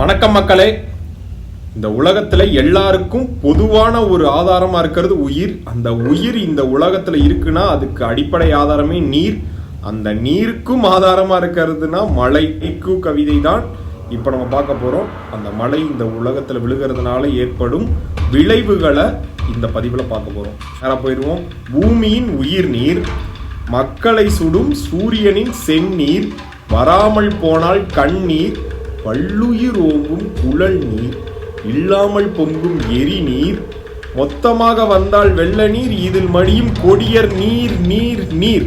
வணக்கம் மக்களே. இந்த உலகத்துல எல்லாருக்கும் பொதுவான ஒரு ஆதாரமா இருக்கிறது உயிர். அந்த உயிர் இந்த உலகத்துல இருக்குன்னா அதுக்கு அடிப்படை ஆதாரமே நீர். அந்த நீருக்கும் ஆதாரமா இருக்கிறதுனா மழைக்கு கவிதை தான் இப்ப நம்ம பார்க்க போறோம். அந்த மழை இந்த உலகத்துல விழுகிறதுனால ஏற்படும் விளைவுகளை இந்த பதிவுல பார்க்க போறோம். நேரா போயிடுவோம். பூமியின் உயிர் நீர், மக்களை சுடும் சூரியனின் செந்நீர், வராமல் போனால் கண்ணீர், பல்லுயிர் ஓம்பும் குழல் நீர், இல்லாமல் பொங்கும் எரி நீர், மொத்தமாக வந்தால் வெள்ள நீர், இதில் மடியும் கொடியர் நீர் நீர் நீர்.